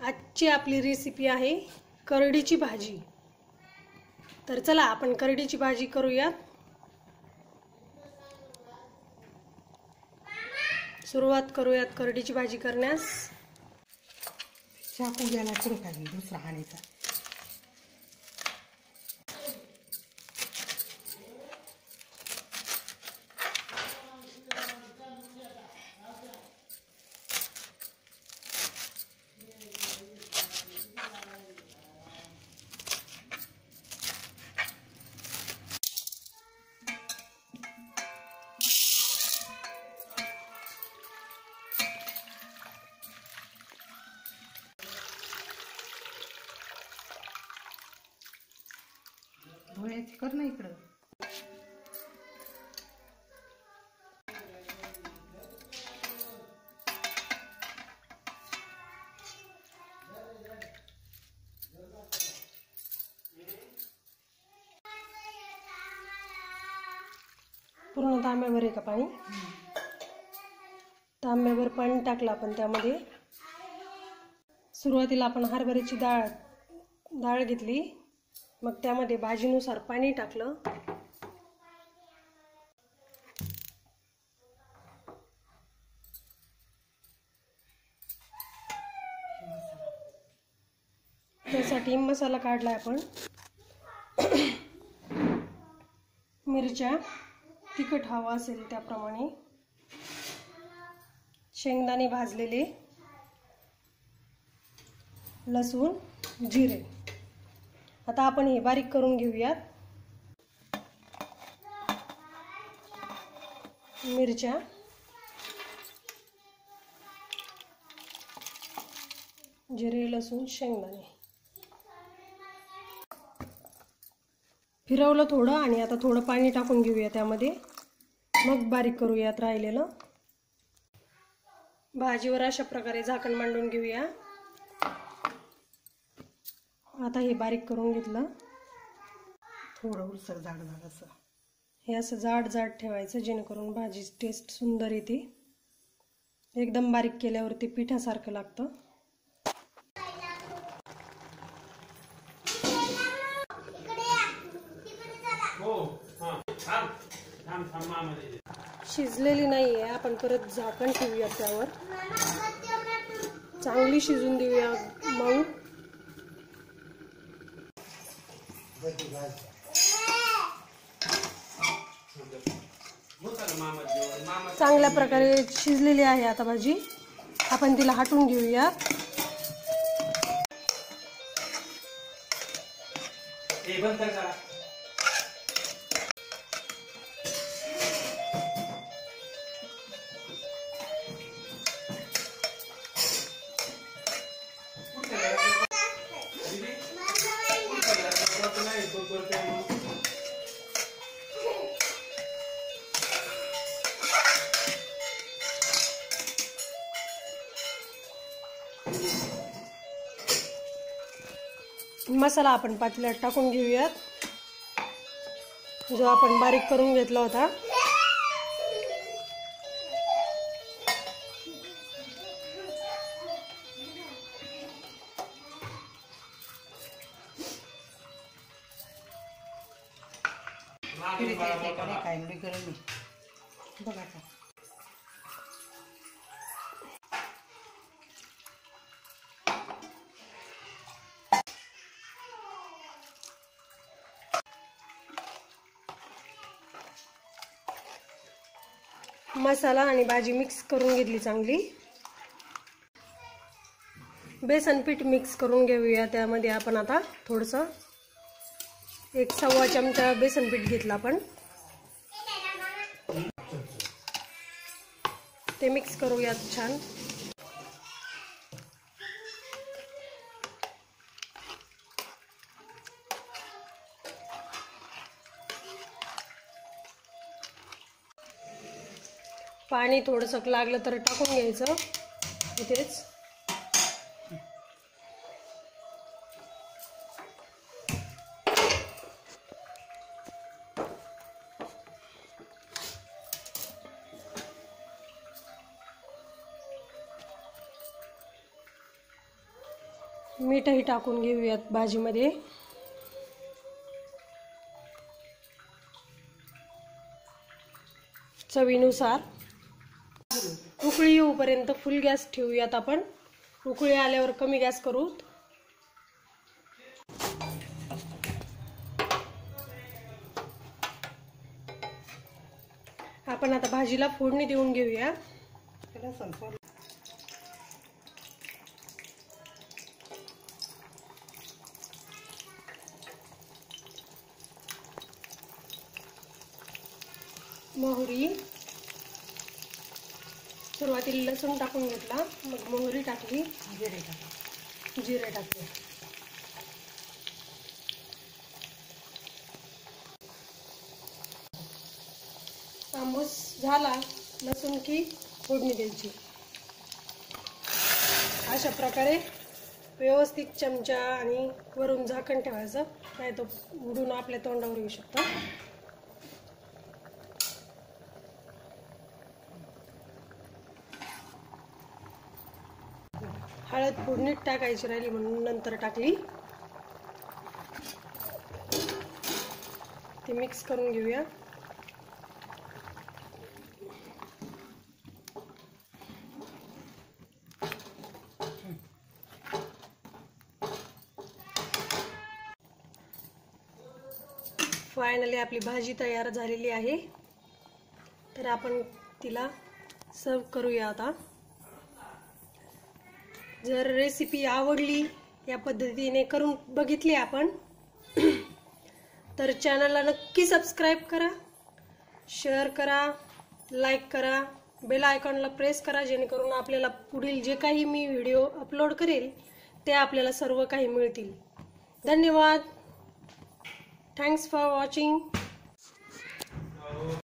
आजची आपली रेसिपी आहे करडीची भाजी। तर चला आपण करडीची भाजी करूया। सुरुवात करूयात करडीची भाजी करण्यास। चाकू घ्यायला पुढे खाली दुसरा हाणायचा। धुळ्याची कर ना इकडं। पूर्ण तांब्यावर आहे का पाणी? तांब्यावर पाणी टाकलं आपण त्यामध्ये। सुरुवातीला आपण हरभऱ्याची डाळ घेतली, मग त्यामध्ये भाजीनुसार पाणी टाकलं। त्यासाठी मसाला काढलाय आपण। मिरच्या तिखट हवा असेल त्याप्रमाणे, शेंगदाणे भाजलेले, लसूण, जिरे। आता आपण हे बारीक करून घेऊयात। मिरच्या, जिरे, लसूण, शेंगदाणे फिरवलं थोडं आणि आता थोडं पाणी टाकून घेऊया त्यामध्ये, मग बारीक करूयात राहिलेलं। भाजीवर अशा प्रकारे झाकण मांडून घेऊया। आता हे बारीक करून घेतलं। थोडं उलसर जाड असं, हे असं जाड जाड ठेवायचं जेणेकरून भाजीची टेस्ट सुंदर येते। एकदम बारीक केल्यावर ते पिठासारखं लागतं। शिजलेली नाहीये, आपण परत झाकण ठेवूया त्यावर, चांगली शिजून देऊया मऊ। चांगल्या प्रकारे शिजलेली आहे आता भाजी। आपण तिला हटवून घेऊया। मसाला आपण पातेल्यात टाकून घेऊयात, जो आपण बारीक करून घेतला होता। बघा मसाला आणि भाजी मिक्स करून घेतली चांगली। बेसन पीठ मिक्स करून घेऊया। त्यामध्ये आपण आता थोडंसं 1 चमचा बेसन पीठ घेतलं आपण, ते मिक्स करूयात छान। पाणी थोडंसं लागलं तर टाकून घ्यायचं इथेच। मीठही टाकून घेऊयात भाजीमध्ये. चवीनुसार. उकळी येऊपर्यंत फुल गॅस ठेवूयात आपण. उकळी आल्यावर कमी गॅस करू. आपण आता भाजीला फोडणी देऊन घेऊया. मोहरी, सुरुवातीला लसूण टाकून घेतला, मग मोहरी टाकली, जिरे टाकले. तांबूस झाला लसूण की फोडणी द्यायची. अशा प्रकारे व्यवस्थित चमचा आणि वरून झाकण ठेवायचं, नाही तो उडून आपल्या तोंडावर येऊ शकतो. हळद फोडणीत टाकायची राहिली म्हणून नंतर टाकली. ते मिक्स करून घेऊया. फायनली आपली भाजी तयार झालेली आहे. तर आपण तिला सर्व करूया आता. जर रेसिपी आवडली, या पद्धतीने करून बघितली आपण, तर चॅनलला नक्की सबस्क्राईब करा, शेअर करा, लाईक करा, बेल आयकॉनला प्रेस करा, जेणेकरून आपल्याला पुढील जे काही मी व्हिडिओ अपलोड करेल ते आपल्याला सर्व काही मिळतील. धन्यवाद. Thanks for watching.